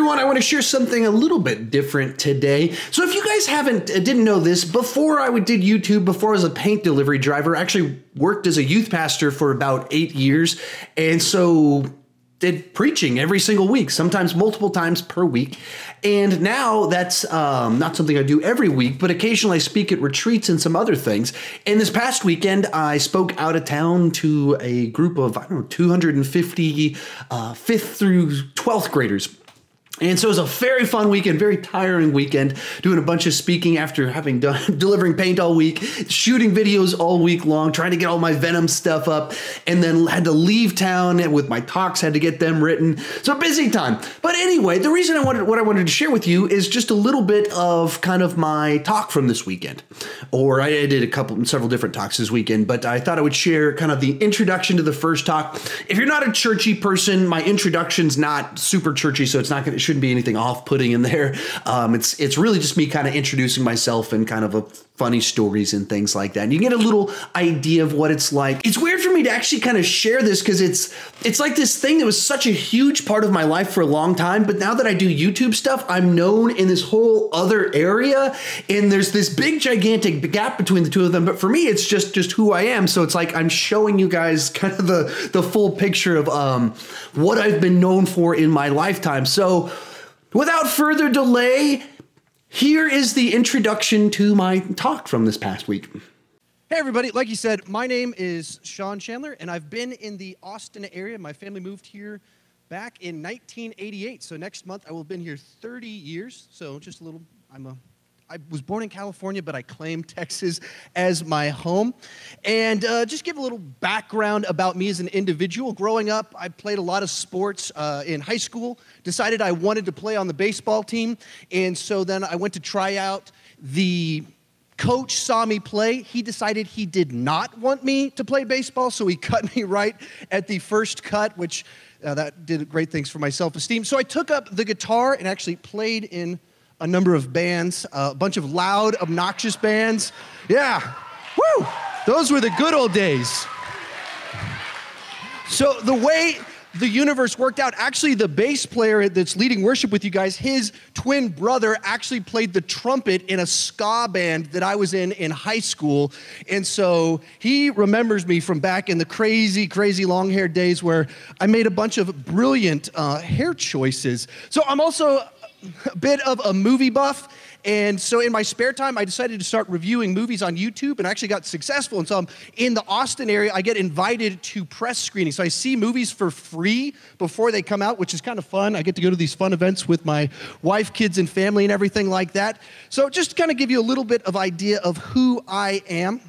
everyone, I want to share something a little bit different today. So if you guys didn't know this, before I did YouTube, before I was a paint delivery driver, I actually worked as a youth pastor for about 8 years. And so did preaching every single week, sometimes multiple times per week. And now that's not something I do every week, but occasionally I speak at retreats and some other things. And this past weekend, I spoke out of town to a group of, 250 5th through 12th graders. And so it was a very fun weekend, very tiring weekend, doing a bunch of speaking after having done delivering paint all week, shooting videos all week long, trying to get all my Venom stuff up, and then had to leave town with my talks, had to get them written. So busy time. But anyway, the reason what I wanted to share with you is just a little bit of kind of my talk from this weekend. Or I did several different talks this weekend, but I thought I would share kind of the introduction to the first talk. If you're not a churchy person, my introduction's not super churchy, so it shouldn't be anything off-putting in there. It's really just me kind of introducing myself and kind of funny stories and things like that. And you get a little idea of what it's like. It's weird for me to actually kind of share this because it's like this thing that was such a huge part of my life for a long time. But now that I do YouTube stuff, I'm known in this whole other area. And there's this big, gigantic gap between the two of them. But for me, it's just who I am. So it's like I'm showing you guys kind of the full picture of what I've been known for in my lifetime. So without further delay, here is the introduction to my talk from this past week. Hey everybody, like you said, my name is Chandler, and I've been in the Austin area. My family moved here back in 1988, so next month I will have been here 30 years. So just a little, I was born in California, but I claim Texas as my home. And just give a little background about me as an individual. Growing up, I played a lot of sports in high school, decided I wanted to play on the baseball team, and so then I went to try out. The coach saw me play. He decided he did not want me to play baseball, so he cut me right at the first cut, which that did great things for my self-esteem. So I took up the guitar and actually played in a number of bands, a bunch of loud, obnoxious bands. Yeah, woo! Those were the good old days. So the way the universe worked out, actually the bass player that's leading worship with you guys, his twin brother actually played the trumpet in a ska band that I was in high school. And so he remembers me from back in the crazy, crazy long-haired days where I made a bunch of brilliant hair choices. So I'm also a bit of a movie buff, and so in my spare time, I decided to start reviewing movies on YouTube, and I actually got successful. And so I'm in the Austin area. I get invited to press screenings, so I see movies for free before they come out, which is kind of fun. I get to go to these fun events with my wife, kids, and family, and everything like that. So just to kind of give you a little bit of idea of who I am.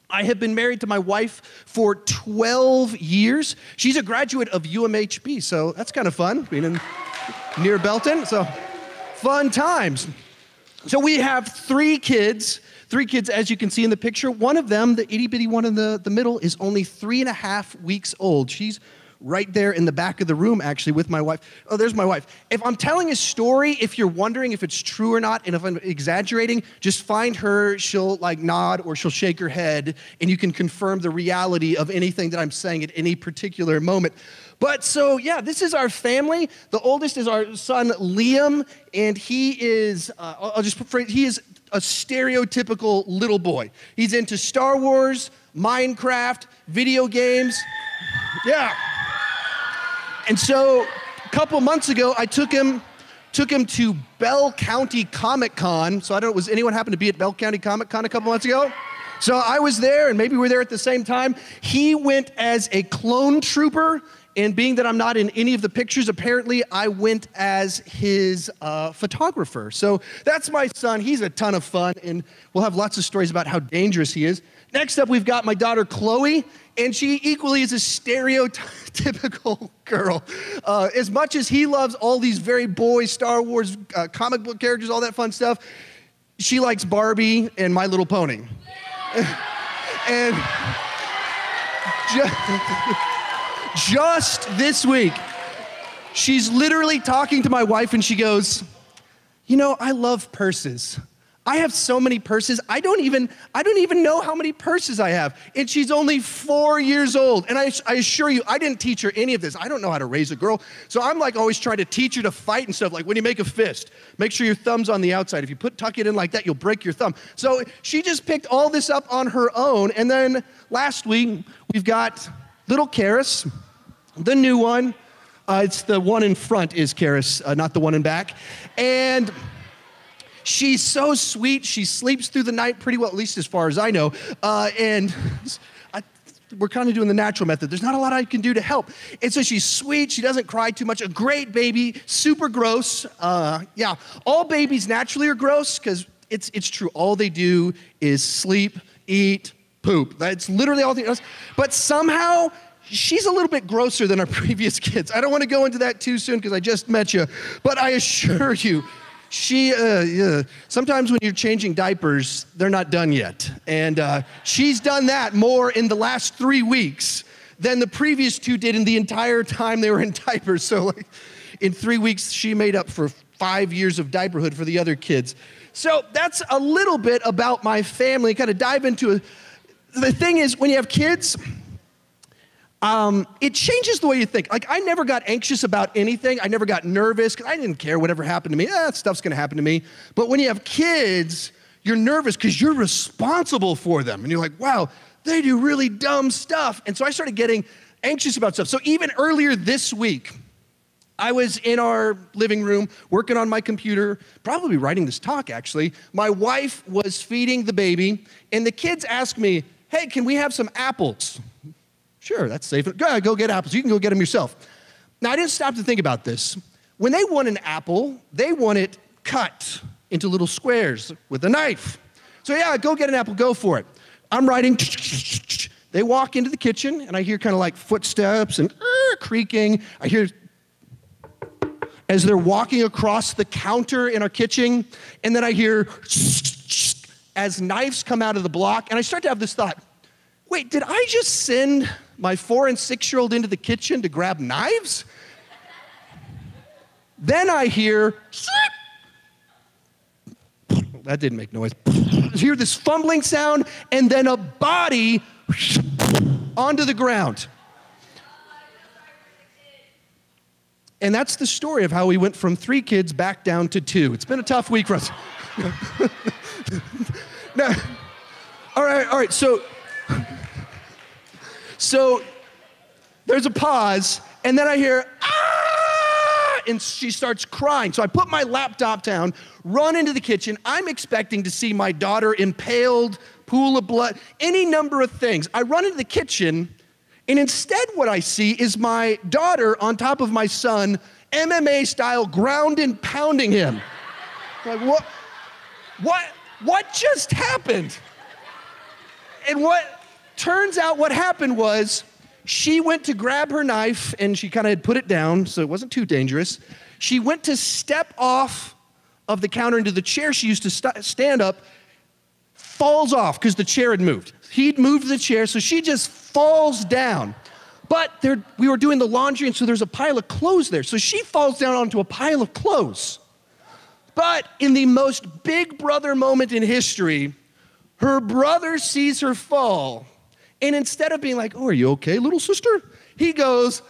I have been married to my wife for 12 years. She's a graduate of UMHB, so that's kind of fun, being near Belton, so fun times. So we have three kids, as you can see in the picture. One of them, the itty bitty one in the middle, is only 3.5 weeks old. She's right there in the back of the room, actually, with my wife. Oh, there's my wife. If I'm telling a story, if you're wondering if it's true or not, and if I'm exaggerating, just find her. She'll like nod or she'll shake her head, and you can confirm the reality of anything that I'm saying at any particular moment. But so, yeah, this is our family. The oldest is our son, Liam, and he is, he is a stereotypical little boy. He's into Star Wars, Minecraft, video games. Yeah. And so a couple months ago, I took him to Bell County Comic Con. So I don't know, was anyone happen to be at Bell County Comic Con a couple months ago? So I was there, and maybe we were there at the same time. He went as a clone trooper, and being that I'm not in any of the pictures, apparently I went as his photographer. So that's my son. He's a ton of fun, and we'll have lots of stories about how dangerous he is. Next up, we've got my daughter, Chloe, and she equally is a stereotypical girl. As much as he loves all these very boy Star Wars comic book characters, all that fun stuff, she likes Barbie and My Little Pony. And just this week, she's literally talking to my wife, and she goes, "You know, I love purses. I have so many purses. I don't even know how many purses I have. And she's only 4 years old. And I assure you, I didn't teach her any of this. I don't know how to raise a girl. So I'm like always trying to teach her to fight and stuff. Like when you make a fist, make sure your thumb's on the outside. If you tuck it in like that, you'll break your thumb. So she just picked all this up on her own. And then last week, we've got little Karis, the new one. It's the one in front is Karis, not the one in back. And she's so sweet. She sleeps through the night pretty well, at least as far as I know. We're kind of doing the natural method. There's not a lot I can do to help. And so she's sweet. She doesn't cry too much. A great baby, super gross. Yeah, all babies naturally are gross because it's true. All they do is sleep, eat, poop. That's literally all they do. But somehow, she's a little bit grosser than our previous kids. I don't want to go into that too soon because I just met you. But I assure you, she, sometimes when you're changing diapers, they're not done yet. And she's done that more in the last 3 weeks than the previous 2 did in the entire time they were in diapers. So like, in 3 weeks, she made up for 5 years of diaperhood for the other kids. So that's a little bit about my family. Kind of dive into it. The thing is, when you have kids, it changes the way you think. Like, I never got anxious about anything. I never got nervous because I didn't care whatever happened to me. Stuff's gonna happen to me. But when you have kids, you're nervous because you're responsible for them. And you're like, wow, they do really dumb stuff. And so I started getting anxious about stuff. So even earlier this week, I was in our living room working on my computer, probably writing this talk actually. My wife was feeding the baby, and the kids asked me, hey, can we have some apples? Sure, that's safe. Go get apples. You can go get them yourself. Now, I didn't stop to think about this. When they want an apple, they want it cut into little squares with a knife. So yeah, go get an apple, go for it. I'm writing. They walk into the kitchen, and I hear kind of like footsteps and creaking. I hear as they're walking across the counter in our kitchen, and then I hear as knives come out of the block, and I start to have this thought, wait, did I just send my 4- and 6-year-old into the kitchen to grab knives? Then I hear, that didn't make noise. I hear this fumbling sound, and then a body onto the ground. And that's the story of how we went from 3 kids back down to 2. It's been a tough week for us. Now, all right, so there's a pause, and then I hear, ah, and she starts crying. So I put my laptop down, run into the kitchen. I'm expecting to see my daughter impaled, pool of blood, any number of things. I run into the kitchen, and instead what I see is my daughter on top of my son, MMA style, ground and pounding him. Like, what just happened? And what turns out what happened was she went to grab her knife, and she kind of had put it down, so it wasn't too dangerous. She went to step off of the counter into the chair she used to stand up, falls off because the chair had moved. He'd moved the chair, so she just falls down. But we were doing the laundry, and so there's a pile of clothes there. So she falls down onto a pile of clothes. But in the most big brother moment in history, her brother sees her fall, and instead of being like, oh, are you okay, little sister? He goes,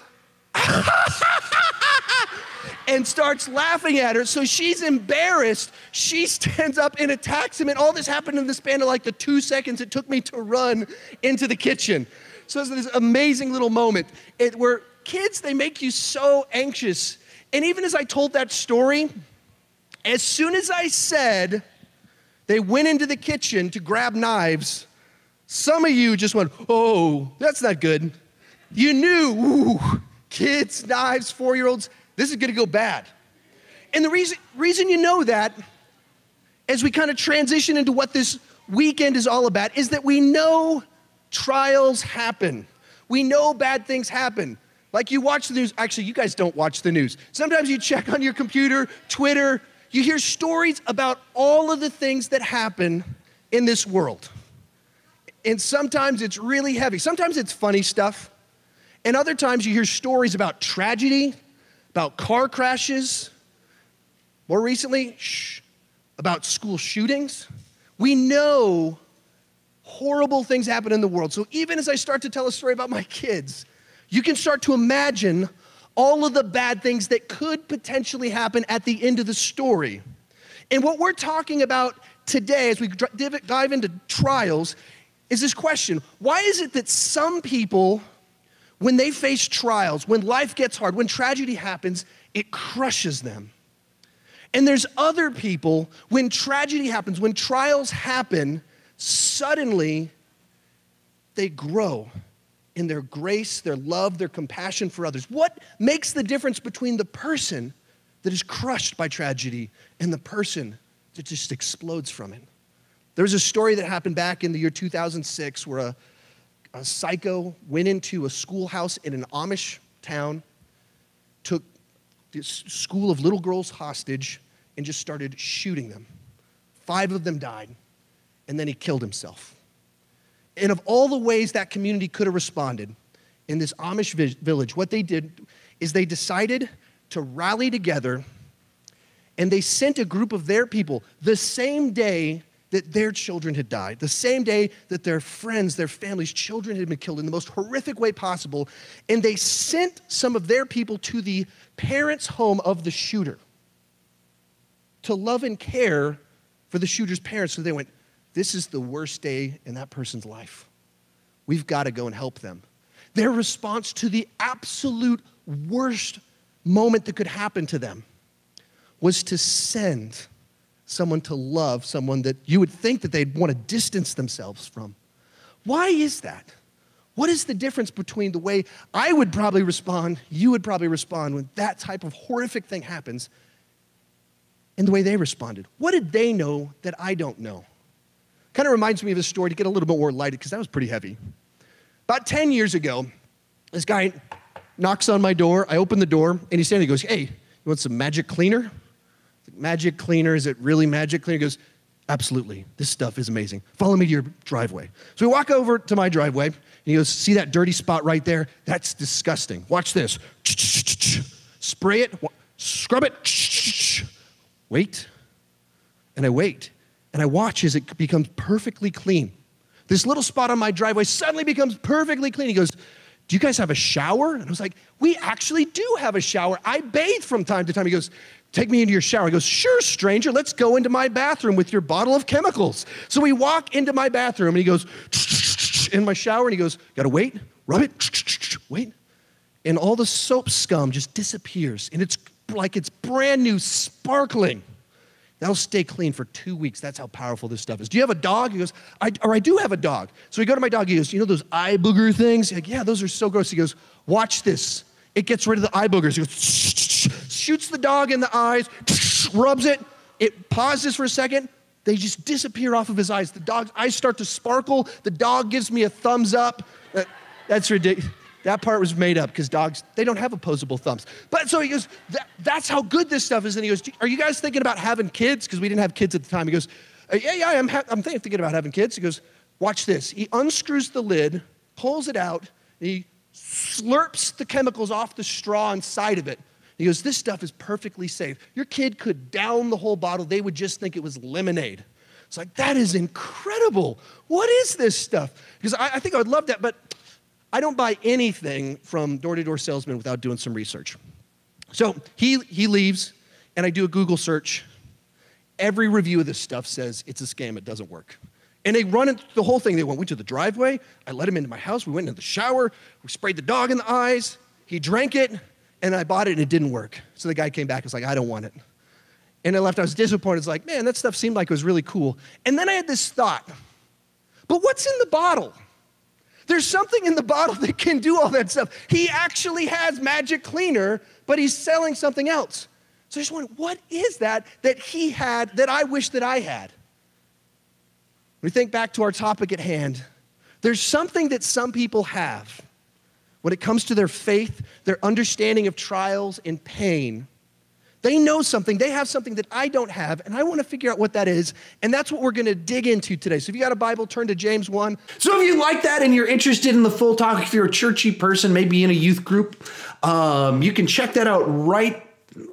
and starts laughing at her. So she's embarrassed. She stands up and attacks him, and all this happened in the span of like the 2 seconds it took me to run into the kitchen. So it's this amazing little moment where kids, they make you so anxious. And even as I told that story, as soon as I said they went into the kitchen to grab knives, some of you just went, oh, that's not good. You knew, ooh, kids, knives, 4-year-olds, this is gonna go bad. And the reason you know that, as we kind of transition into what this weekend is all about, is that we know trials happen. We know bad things happen. Like you watch the news, actually you guys don't watch the news. Sometimes you check on your computer, Twitter, you hear stories about all of the things that happen in this world. And sometimes it's really heavy. Sometimes it's funny stuff. And other times you hear stories about tragedy, about car crashes. More recently, about school shootings. We know horrible things happen in the world. So even as I start to tell a story about my kids, you can start to imagine all of the bad things that could potentially happen at the end of the story. And what we're talking about today as we dive into trials is this question: why is it that some people, when they face trials, when life gets hard, when tragedy happens, it crushes them? And there's other people, when tragedy happens, when trials happen, suddenly they grow in their grace, their love, their compassion for others. What makes the difference between the person that is crushed by tragedy and the person that just explodes from it? There was a story that happened back in the year 2006 where a psycho went into a schoolhouse in an Amish town, took this school of little girls hostage, and just started shooting them. 5 of them died, and then he killed himself. And of all the ways that community could have responded in this Amish village, what they did is they decided to rally together, and they sent a group of their people the same day that their children had died, the same day that their friends, their families, children had been killed in the most horrific way possible, and they sent some of their people to the parents' home of the shooter to love and care for the shooter's parents. So they went, this is the worst day in that person's life. We've got to go and help them. Their response to the absolute worst moment that could happen to them was to send someone to love someone that you would think that they'd want to distance themselves from. Why is that? What is the difference between the way I would probably respond, you would probably respond when that type of horrific thing happens, and the way they responded? What did they know that I don't know? Kind of reminds me of a story to get a little bit more lighted, because that was pretty heavy. About 10 years ago, this guy knocks on my door. I open the door, and he's standing there. He goes, hey, you want some magic cleaner? Magic cleaner, is it really magic cleaner? He goes, absolutely, this stuff is amazing. Follow me to your driveway. So we walk over to my driveway, and he goes, see that dirty spot right there? That's disgusting. Watch this. Spray it, scrub it, wait, and I wait, and I watch as it becomes perfectly clean. This little spot on my driveway suddenly becomes perfectly clean. He goes, do you guys have a shower? And I was like, we actually do have a shower. I bathe from time to time. He goes, take me into your shower. He goes, sure, stranger, let's go into my bathroom with your bottle of chemicals. So we walk into my bathroom, and he goes, in my shower, and he goes, gotta wait, rub it, wait. And all the soap scum just disappears, and it's like it's brand new, sparkling. That'll stay clean for 2 weeks. That's how powerful this stuff is. Do you have a dog? He goes, I do have a dog. So we go to my dog. He goes, you know those eye booger things? He's like, yeah, those are so gross. He goes, watch this. It gets rid of the eye boogers. He goes, shoots the dog in the eyes, rubs it. It pauses for a second. They just disappear off of his eyes. The dog's eyes start to sparkle. The dog gives me a thumbs up. That's ridiculous. That part was made up because dogs, they don't have opposable thumbs. But so he goes, that's how good this stuff is. And he goes, are you guys thinking about having kids? Because we didn't have kids at the time. He goes, yeah, I'm thinking about having kids. He goes, watch this. He unscrews the lid, pulls it out, and he slurps the chemicals off the straw inside of it. He goes, this stuff is perfectly safe. Your kid could down the whole bottle. They would just think it was lemonade. It's like, that is incredible. What is this stuff? Because I think I would love that, but I don't buy anything from door-to-door salesmen without doing some research. So he leaves, and I do a Google search. Every review of this stuff says it's a scam, it doesn't work. And they run it, the whole thing. They went to the driveway. I let him into my house. We went into the shower. We sprayed the dog in the eyes. He drank it, and I bought it, and it didn't work. So the guy came back and was like, I don't want it. And I left. I was disappointed. It's like, man, that stuff seemed like it was really cool. And then I had this thought, but what's in the bottle? There's something in the bottle that can do all that stuff. He actually has magic cleaner, but he's selling something else. So I just wondered, what is that he had that I wish that I had? When we think back to our topic at hand, there's something that some people have when it comes to their faith, their understanding of trials and pain. They know something, they have something that I don't have, and I want to figure out what that is, and that's what we're going to dig into today. So if you got a Bible, turn to James 1. So if you like that and you're interested in the full talk, if you're a churchy person, maybe in a youth group, you can check that out right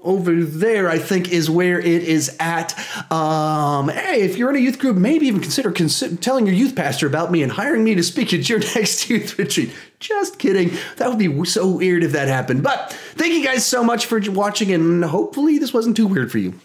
over there, I think, is where it is at. Hey, if you're in a youth group, maybe even consider telling your youth pastor about me and hiring me to speak at your next youth retreat. Just kidding. That would be so weird if that happened. But thank you guys so much for watching, and hopefully this wasn't too weird for you.